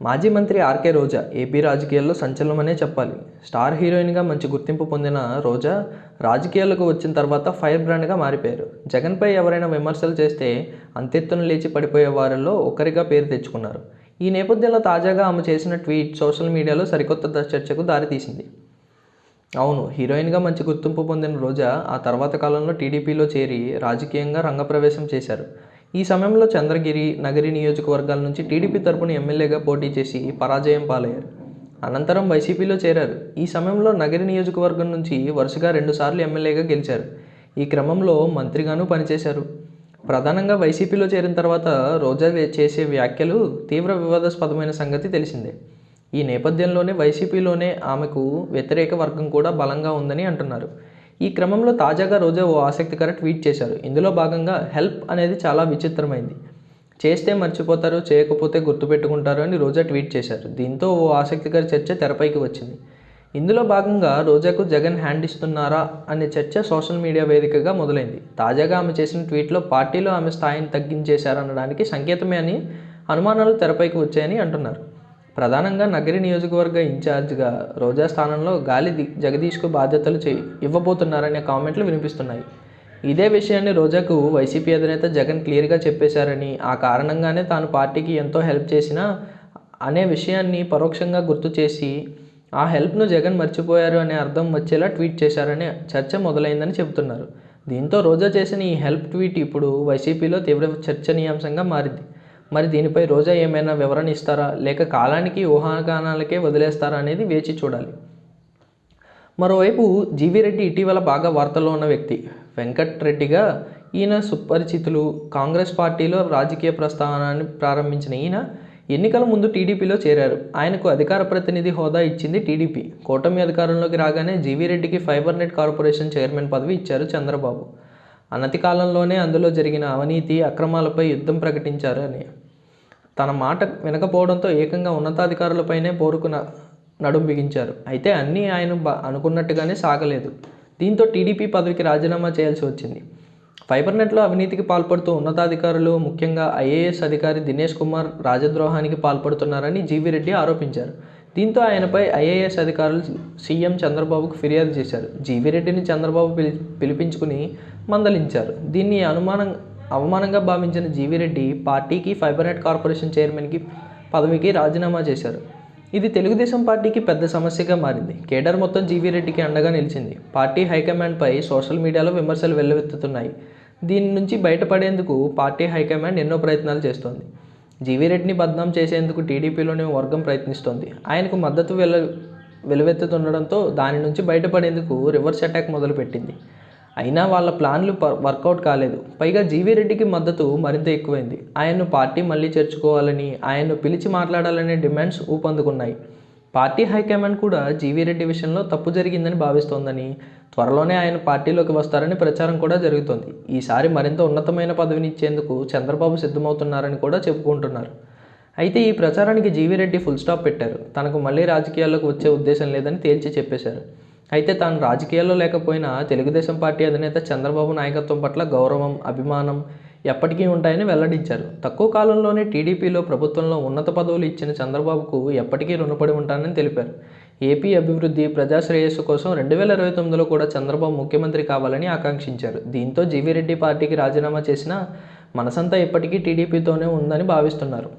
మాజీ మంత్రి ఆర్కే రోజా ఏపీ రాజకీయాల్లో సంచలనమనే చెప్పాలి. స్టార్ హీరోయిన్గా మంచి గుర్తింపు పొందిన రోజా రాజకీయాల్లోకి వచ్చిన తర్వాత ఫైర్ బ్రాండ్గా మారిపోయారు. జగన్పై ఎవరైనా విమర్శలు చేస్తే అంతెత్తున లేచి పడిపోయే వారిలో ఒకరిగా పేరు తెచ్చుకున్నారు. ఈ నేపథ్యంలో తాజాగా ఆమె చేసిన ట్వీట్ సోషల్ మీడియాలో సరికొత్త చర్చకు దారితీసింది. అవును, హీరోయిన్గా మంచి గుర్తింపు పొందిన రోజా ఆ తర్వాత కాలంలో టీడీపీలో చేరి రాజకీయంగా రంగప్రవేశం చేశారు. ఈ సమయంలో చంద్రగిరి, నగరి నియోజకవర్గాల నుంచి టీడీపీ తరపున ఎమ్మెల్యేగా పోటీ చేసి పరాజయం పాలయ్యారు. అనంతరం వైసీపీలో చేరారు. ఈ సమయంలో నగరి నియోజకవర్గం నుంచి వరుసగా 2 సార్లు ఎమ్మెల్యేగా గెలిచారు. ఈ క్రమంలో మంత్రిగానూ పనిచేశారు. ప్రధానంగా వైసీపీలో చేరిన తర్వాత రోజా చేసే వ్యాఖ్యలు తీవ్ర వివాదాస్పదమైన సంగతి తెలిసిందే. ఈ నేపథ్యంలోనే వైసీపీలోనే ఆమెకు వ్యతిరేక వర్గం కూడా బలంగా ఉందని అంటున్నారు. ఈ క్రమంలో తాజాగా రోజా ఓ ఆసక్తికర ట్వీట్ చేశారు. ఇందులో భాగంగా హెల్ప్ అనేది చాలా విచిత్రమైంది. చేస్తే మర్చిపోతారు, చేయకపోతే గుర్తుపెట్టుకుంటారు అని రోజా ట్వీట్ చేశారు. దీంతో ఓ ఆసక్తికర చర్చ తెరపైకి వచ్చింది. ఇందులో భాగంగా రోజాకు జగన్ హ్యాండ్ ఇస్తున్నారా అనే చర్చ సోషల్ మీడియా వేదికగా మొదలైంది. తాజాగా ఆమె చేసిన ట్వీట్లో పార్టీలో ఆమె స్థాయిని తగ్గించేశారనడానికి సంకేతమే అని అనుమానాలు తెరపైకి వచ్చాయని అంటున్నారు. ప్రధానంగా నగరి నియోజకవర్గ ఇన్ఛార్జిగా రోజా స్థానంలో గాలి జగదీష్కు బాధ్యతలు ఇవ్వబోతున్నారనే కామెంట్లు వినిపిస్తున్నాయి. ఇదే విషయాన్ని రోజాకు వైసీపీ అధినేత జగన్ క్లియర్గా చెప్పేశారని, ఆ కారణంగానే తాను పార్టీకి ఎంతో హెల్ప్ చేసినా అనే విషయాన్ని పరోక్షంగా గుర్తు చేసి ఆ హెల్ప్ను జగన్ మర్చిపోయారు అనే అర్థం వచ్చేలా ట్వీట్ చేశారనే చర్చ మొదలైందని చెబుతున్నారు. దీంతో రోజా చేసిన ఈ హెల్ప్ ట్వీట్ ఇప్పుడు వైసీపీలో తీవ్ర చర్చనీయాంశంగా మారింది. మరి దీనిపై రోజా ఏమైనా వివరణ ఇస్తారా, లేక కాలానికి ఊహాగానాలకే వదిలేస్తారా అనేది వేచి చూడాలి. మరోవైపు జీవీ రెడ్డి ఇటీవల బాగా వార్తల్లో ఉన్న వ్యక్తి. వెంకట్రెడ్డిగా ఈయన సుపరిచితులు. కాంగ్రెస్ పార్టీలో రాజకీయ ప్రస్థానాన్ని ప్రారంభించిన ఈయన ఎన్నికల ముందు టీడీపీలో చేరారు. ఆయనకు అధికార ప్రతినిధి హోదా ఇచ్చింది టీడీపీ. కూటమి అధికారంలోకి రాగానే జీవీ రెడ్డికి ఫైబర్ నెట్ కార్పొరేషన్ చైర్మన్ పదవి ఇచ్చారు చంద్రబాబు. అనతి కాలంలోనే అందులో జరిగిన అవినీతి, అక్రమాలపై యుద్ధం ప్రకటించారని, తన మాట వినకపోవడంతో ఏకంగా ఉన్నతాధికారులపైనే పోరుకు నడుం బిగించారు. అయితే అన్నీ ఆయన అనుకున్నట్టుగానే సాగలేదు. దీంతో టీడీపీ పదవికి రాజీనామా చేయాల్సి వచ్చింది. ఫైబర్ నెట్లో అవినీతికి పాల్పడుతూ ఉన్నతాధికారులు, ముఖ్యంగా ఐఏఎస్ అధికారి దినేష్ కుమార్ రాజద్రోహానికి పాల్పడుతున్నారని జీవీ రెడ్డి ఆరోపించారు. దీంతో ఆయనపై ఐఏఎస్ అధికారులు సీఎం చంద్రబాబుకు ఫిర్యాదు చేశారు. జీవీ రెడ్డిని చంద్రబాబు పిలిపించుకుని మందలించారు. దీన్ని అవమానంగా భావించిన జీవీ రెడ్డి పార్టీకి ఫైబర్ నెట్ కార్పొరేషన్ చైర్మన్కి పదవికి రాజీనామా చేశారు. ఇది తెలుగుదేశం పార్టీకి పెద్ద సమస్యగా మారింది. కేడర్ మొత్తం జీవీ రెడ్డికి అండగా నిలిచింది. పార్టీ హైకమాండ్పై సోషల్ మీడియాలో విమర్శలు వెల్లువెత్తుతున్నాయి. దీని నుంచి బయటపడేందుకు పార్టీ హైకమాండ్ ఎన్నో ప్రయత్నాలు చేస్తోంది. జీవీ రెడ్డిని బద్నాం చేసేందుకు టీడీపీలోని వర్గం ప్రయత్నిస్తోంది. ఆయనకు మద్దతు వెలువెత్తుతుండడంతో దాని నుంచి బయటపడేందుకు రివర్స్ అటాక్ మొదలుపెట్టింది. అయినా వాళ్ళ ప్లాన్లు వర్కౌట్ కాలేదు. పైగా జీవీ రెడ్డికి మద్దతు మరింత ఎక్కువైంది. ఆయన్ను పార్టీ మళ్లీ చేర్చుకోవాలని, ఆయన్ను పిలిచి మాట్లాడాలనే డిమాండ్స్ ఊపందుకున్నాయి. పార్టీ హైకమాండ్ కూడా జీవీ రెడ్డి విషయంలో తప్పు జరిగిందని భావిస్తోందని, త్వరలోనే ఆయన పార్టీలోకి వస్తారని ప్రచారం కూడా జరుగుతోంది. ఈసారి మరింత ఉన్నతమైన పదవిని ఇచ్చేందుకు చంద్రబాబు సిద్ధమవుతున్నారని కూడా చెప్పుకుంటున్నారు. అయితే ఈ ప్రచారానికి జీవీ రెడ్డి ఫుల్ స్టాప్ పెట్టారు. తనకు మళ్లీ రాజకీయాల్లోకి వచ్చే ఉద్దేశం లేదని తేల్చి చెప్పేశారు. అయితే తాను రాజకీయాల్లో లేకపోయినా తెలుగుదేశం పార్టీ అధినేత చంద్రబాబు నాయకత్వం పట్ల గౌరవం, అభిమానం ఎప్పటికీ ఉంటాయని వెల్లడించారు. తక్కువ కాలంలోనే టీడీపీలో ప్రభుత్వంలో ఉన్నత పదవులు ఇచ్చిన చంద్రబాబుకు ఎప్పటికీ రుణపడి ఉంటానని తెలిపారు. ఏపీ అభివృద్ధి, ప్రజా శ్రేయస్సు కోసం 2029లో కూడా చంద్రబాబు ముఖ్యమంత్రి కావాలని ఆకాంక్షించారు. దీంతో జీవీ రెడ్డి పార్టీకి రాజీనామా చేసినా మనసంతా ఇప్పటికీ టీడీపీతోనే ఉందని భావిస్తున్నారు.